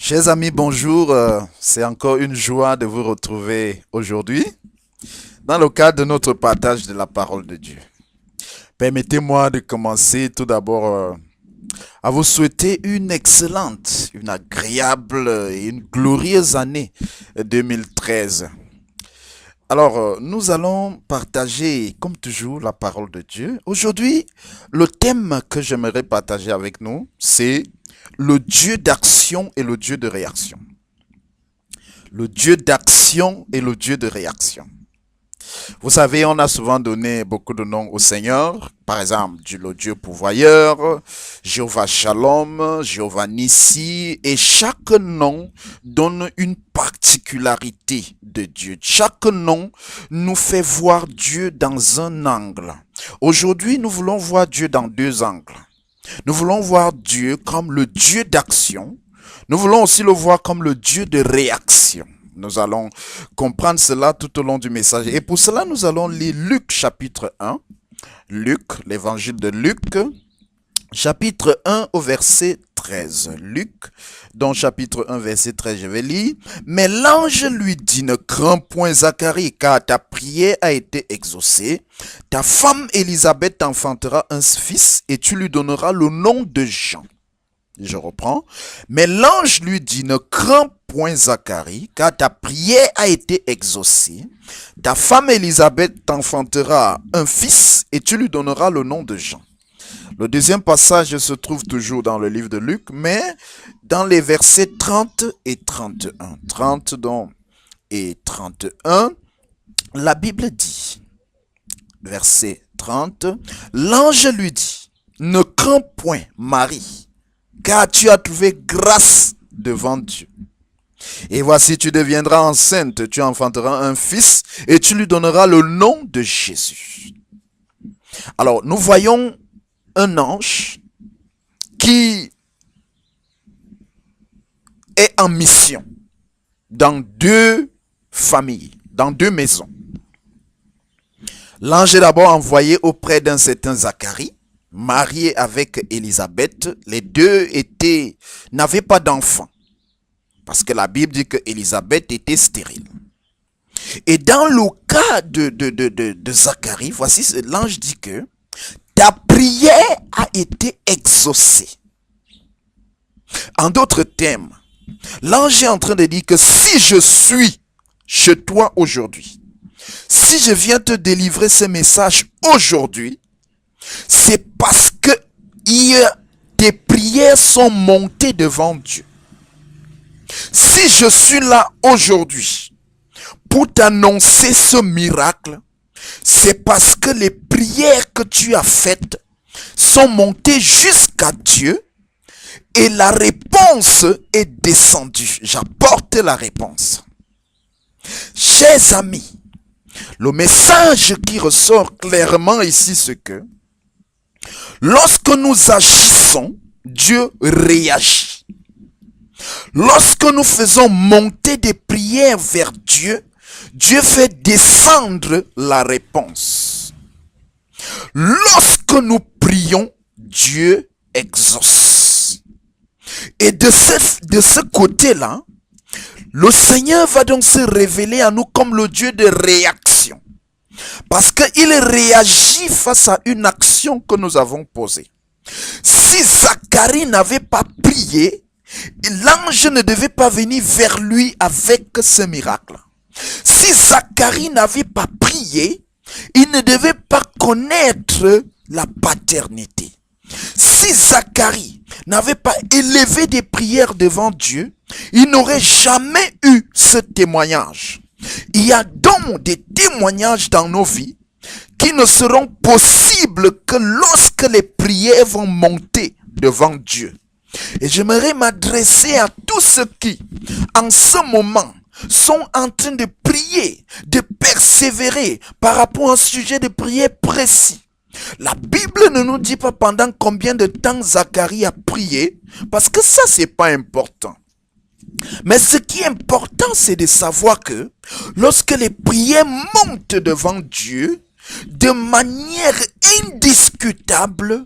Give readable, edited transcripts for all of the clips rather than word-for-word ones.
Chers amis, bonjour. C'est encore une joie de vous retrouver aujourd'hui dans le cadre de notre partage de la parole de Dieu. Permettez-moi de commencer tout d'abord à vous souhaiter une excellente, une agréable et une glorieuse année 2013. Alors, nous allons partager, comme toujours, la parole de Dieu. Aujourd'hui, le thème que j'aimerais partager avec nous, c'est le Dieu d'action et le Dieu de réaction. Le Dieu d'action et le Dieu de réaction. Vous savez, on a souvent donné beaucoup de noms au Seigneur. Par exemple, le Dieu pourvoyeur, Jéhovah Shalom, Jéhovah Nissi. Et chaque nom donne une particularité de Dieu. Chaque nom nous fait voir Dieu dans un angle. Aujourd'hui, nous voulons voir Dieu dans deux angles. Nous voulons voir Dieu comme le Dieu d'action. Nous voulons aussi le voir comme le Dieu de réaction. Nous allons comprendre cela tout au long du message. Et pour cela, nous allons lire Luc chapitre 1. Luc, l'évangile de Luc, chapitre 1 au verset 13. Luc, dans chapitre 1, verset 13, je vais lire. Mais l'ange lui dit, ne crains point Zacharie, car ta prière a été exaucée. Ta femme Élisabeth t'enfantera un fils et tu lui donneras le nom de Jean. Je reprends. Mais l'ange lui dit, ne crains point Zacharie, car ta prière a été exaucée. Ta femme Élisabeth t'enfantera un fils et tu lui donneras le nom de Jean. Le deuxième passage se trouve toujours dans le livre de Luc, mais dans les versets 30 et 31. 30 donc et 31, la Bible dit, verset 30, l'ange lui dit, ne crains point Marie, car tu as trouvé grâce devant Dieu. Et voici, tu deviendras enceinte, tu enfanteras un fils et tu lui donneras le nom de Jésus. Alors, nous voyons un ange qui est en mission dans deux familles, dans deux maisons. L'ange est d'abord envoyé auprès d'un certain Zacharie, marié avec Élisabeth. Les deux n'avaient pas d'enfants, parce que la Bible dit que Élisabeth était stérile. Et dans le cas de Zacharie, voici, l'ange dit que ta prière a été exaucée. En d'autres termes, l'ange est en train de dire que si je suis chez toi aujourd'hui, si je viens te délivrer ce message aujourd'hui, c'est parce que tes prières sont montées devant Dieu. Si je suis là aujourd'hui pour t'annoncer ce miracle, c'est parce que les prières que tu as faites sont montées jusqu'à Dieu et la réponse est descendue. J'apporte la réponse. Chers amis, le message qui ressort clairement ici, c'est que lorsque nous agissons, Dieu réagit. Lorsque nous faisons monter des prières vers Dieu, Dieu fait descendre la réponse. Lorsque nous prions, Dieu exauce. Et de ce côté-là, le Seigneur va donc se révéler à nous comme le Dieu de réaction. Parce qu'il réagit face à une action que nous avons posée. Si Zacharie n'avait pas prié, l'ange ne devait pas venir vers lui avec ce miracle. Si Zacharie n'avait pas prié, il ne devait pas connaître la paternité. Si Zacharie n'avait pas élevé des prières devant Dieu, il n'aurait jamais eu ce témoignage. Il y a donc des témoignages dans nos vies qui ne seront possibles que lorsque les prières vont monter devant Dieu. Et j'aimerais m'adresser à tous ceux qui, en ce moment, sont en train de prier, de persévérer par rapport à un sujet de prière précis. La Bible ne nous dit pas pendant combien de temps Zacharie a prié, parce que ça, c'est pas important. Mais ce qui est important, c'est de savoir que lorsque les prières montent devant Dieu, de manière indiscutable,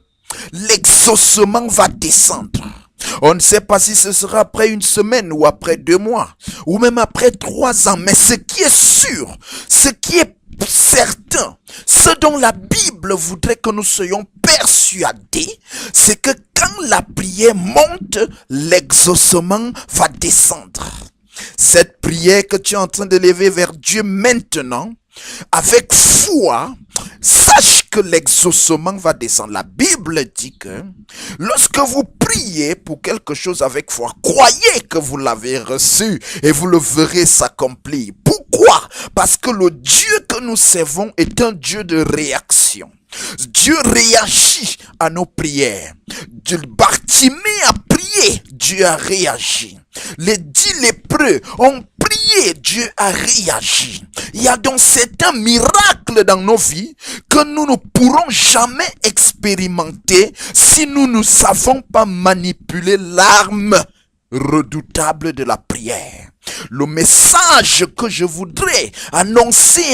l'exaucement va descendre. On ne sait pas si ce sera après une semaine ou après 2 mois ou même après 3 ans. Mais ce qui est sûr, ce qui est certain, ce dont la Bible voudrait que nous soyons persuadés, c'est que quand la prière monte, l'exaucement va descendre. Cette prière que tu es en train de lever vers Dieu maintenant, avec foi, sache que l'exaucement va descendre. La Bible dit que lorsque vous priez pour quelque chose avec foi, croyez que vous l'avez reçu et vous le verrez s'accomplir. Pourquoi? Parce que le Dieu que nous servons est un Dieu de réaction. Dieu réagit à nos prières. Bartimée a prié, Dieu a réagi. Les 10 lépreux ont prié, Dieu a réagi. Il y a donc certains miracles dans nos vies que nous ne pourrons jamais expérimenter si nous ne savons pas manipuler l'arme redoutable de la prière. Le message que je voudrais annoncer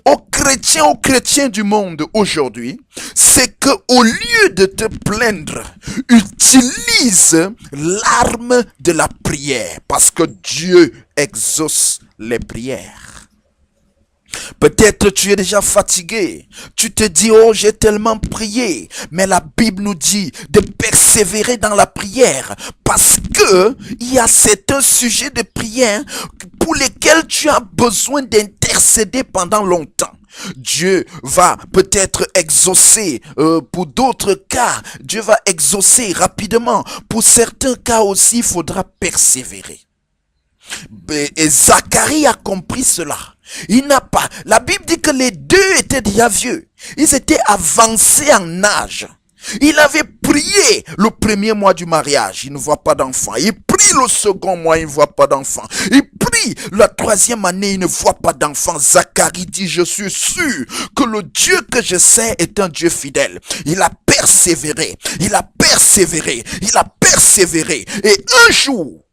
aux chrétiens du monde aujourd'hui, c'est que au lieu de te plaindre, utilise l'arme de la prière, parce que Dieu exauce les prières. Peut-être tu es déjà fatigué. Tu te dis, oh, j'ai tellement prié. Mais la Bible nous dit de persévérer dans la prière. Parce que il y a certains sujets de prière pour lesquels tu as besoin d'intercéder pendant longtemps. Dieu va peut-être exaucer pour d'autres cas. Dieu va exaucer rapidement. Pour certains cas aussi, il faudra persévérer. Et Zacharie a compris cela. Il n'a pas. La Bible dit que les deux étaient déjà vieux. Ils étaient avancés en âge. Il avait prié le premier mois du mariage, il ne voit pas d'enfant. Il prie le second mois, il ne voit pas d'enfant. Il prie la 3e année, il ne voit pas d'enfant. Zacharie dit, je suis sûr que le Dieu que je sais est un Dieu fidèle. Il a persévéré, il a persévéré, il a persévéré. Et un jour,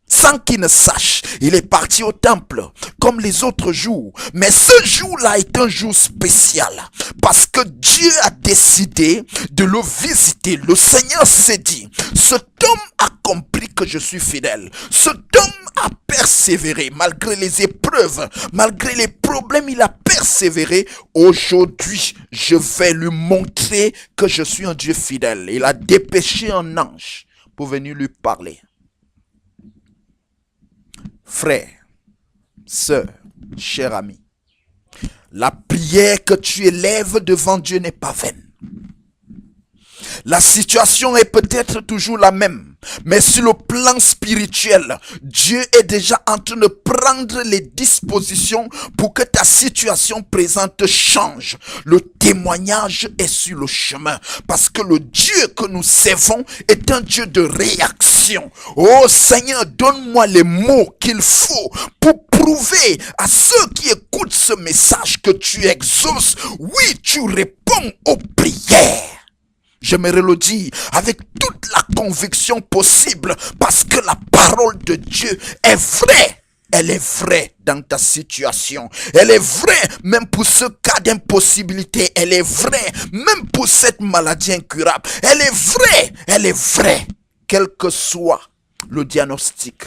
sans qu'il ne sache, il est parti au temple comme les autres jours. Mais ce jour-là est un jour spécial parce que Dieu a décidé de le visiter. Le Seigneur s'est dit, cet homme a compris que je suis fidèle. Cet homme a persévéré malgré les épreuves, malgré les problèmes, il a persévéré. Aujourd'hui, je vais lui montrer que je suis un Dieu fidèle. Il a dépêché un ange pour venir lui parler. Frère, sœur, cher ami, la prière que tu élèves devant Dieu n'est pas vaine. La situation est peut-être toujours la même, mais sur le plan spirituel, Dieu est déjà en train de prendre les dispositions pour que ta situation présente change. Le témoignage est sur le chemin, parce que le Dieu que nous servons est un Dieu de réaction. Oh Seigneur, donne-moi les mots qu'il faut pour prouver à ceux qui écoutent ce message que tu exauces. Oui, tu réponds aux prières. J'aimerais le dire avec toute la conviction possible parce que la parole de Dieu est vraie. Elle est vraie dans ta situation. Elle est vraie même pour ce cas d'impossibilité. Elle est vraie même pour cette maladie incurable. Elle est vraie. Elle est vraie. Quel que soit le diagnostic,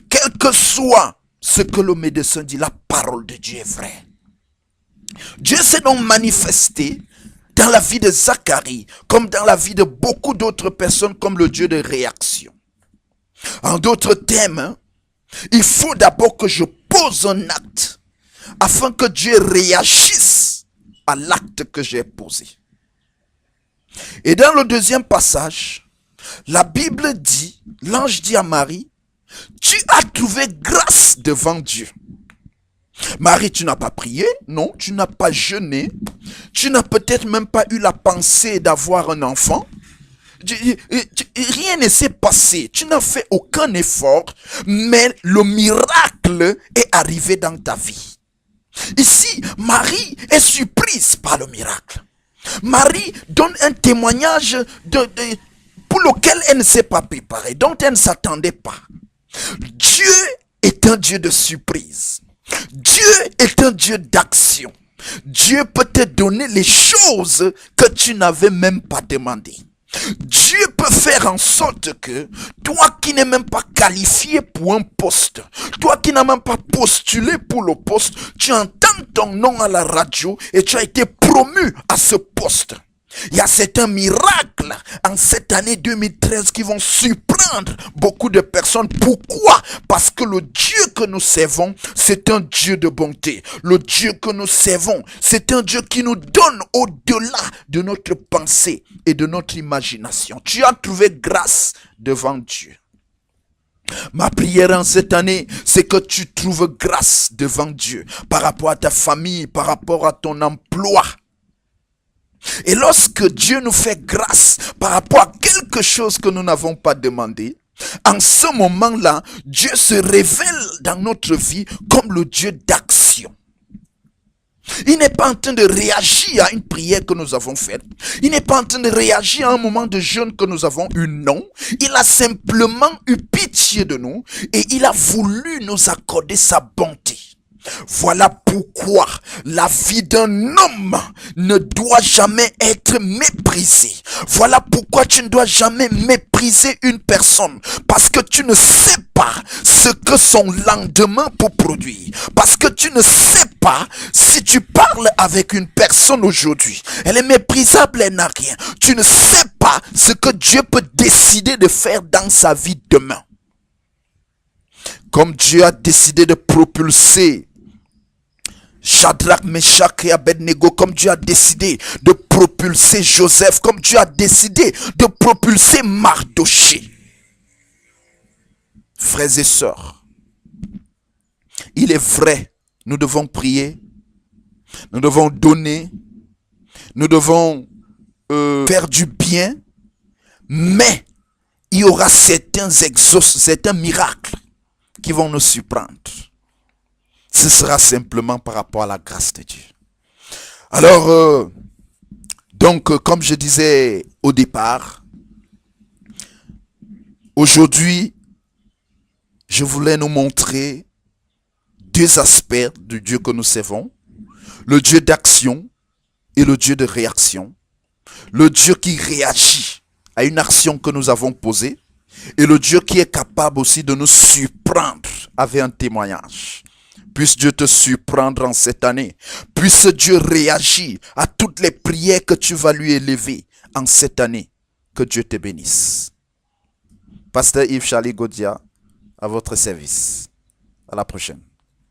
quel que soit ce que le médecin dit, la parole de Dieu est vraie. Dieu s'est donc manifesté dans la vie de Zacharie, comme dans la vie de beaucoup d'autres personnes, comme le Dieu de réaction. En d'autres termes, il faut d'abord que je pose un acte, afin que Dieu réagisse à l'acte que j'ai posé. Et dans le deuxième passage, la Bible dit, l'ange dit à Marie, tu as trouvé grâce devant Dieu. Marie, tu n'as pas prié, non, tu n'as pas jeûné, tu n'as peut-être même pas eu la pensée d'avoir un enfant. Rien ne s'est passé, tu n'as fait aucun effort, mais le miracle est arrivé dans ta vie. Ici, Marie est surprise par le miracle. Marie donne un témoignage pour lequel elle ne s'est pas préparée, dont elle ne s'attendait pas. Dieu est un Dieu de surprise. Dieu est un Dieu d'action. Dieu peut te donner les choses que tu n'avais même pas demandées. Dieu peut faire en sorte que toi qui n'es même pas qualifié pour un poste, toi qui n'as même pas postulé pour le poste, tu entends ton nom à la radio et tu as été promu à ce poste. Il y a certains miracles en cette année 2013 qui vont surprendre beaucoup de personnes. Pourquoi? Parce que le Dieu que nous servons, c'est un Dieu de bonté. Le Dieu que nous servons, c'est un Dieu qui nous donne au-delà de notre pensée et de notre imagination. Tu as trouvé grâce devant Dieu. Ma prière en cette année, c'est que tu trouves grâce devant Dieu par rapport à ta famille, par rapport à ton emploi. Et lorsque Dieu nous fait grâce par rapport à quelque chose que nous n'avons pas demandé, en ce moment-là, Dieu se révèle dans notre vie comme le Dieu d'action. Il n'est pas en train de réagir à une prière que nous avons faite. Il n'est pas en train de réagir à un moment de jeûne que nous avons eu, non. Il a simplement eu pitié de nous et il a voulu nous accorder sa bonté. Voilà pourquoi la vie d'un homme ne doit jamais être méprisée. Voilà pourquoi tu ne dois jamais mépriser une personne. Parce que tu ne sais pas ce que son lendemain peut produire. Parce que tu ne sais pas si tu parles avec une personne aujourd'hui. Elle est méprisable, elle n'a rien. Tu ne sais pas ce que Dieu peut décider de faire dans sa vie demain. Comme Dieu a décidé de propulser Shadrach, Meshach et Abednego, comme Dieu a décidé de propulser Joseph, comme Dieu a décidé de propulser Mardoché. Frères et sœurs, il est vrai, nous devons prier, nous devons donner, nous devons faire du bien, mais il y aura certains miracles qui vont nous surprendre. Ce sera simplement par rapport à la grâce de Dieu. Alors, comme je disais au départ, aujourd'hui, je voulais nous montrer deux aspects du Dieu que nous servons. Le Dieu d'action et le Dieu de réaction. Le Dieu qui réagit à une action que nous avons posée. Et le Dieu qui est capable aussi de nous surprendre avec un témoignage. Puisse Dieu te surprendre en cette année. Puisse Dieu réagir à toutes les prières que tu vas lui élever en cette année. Que Dieu te bénisse. Pasteur Yves Charlie Godia, à votre service. À la prochaine.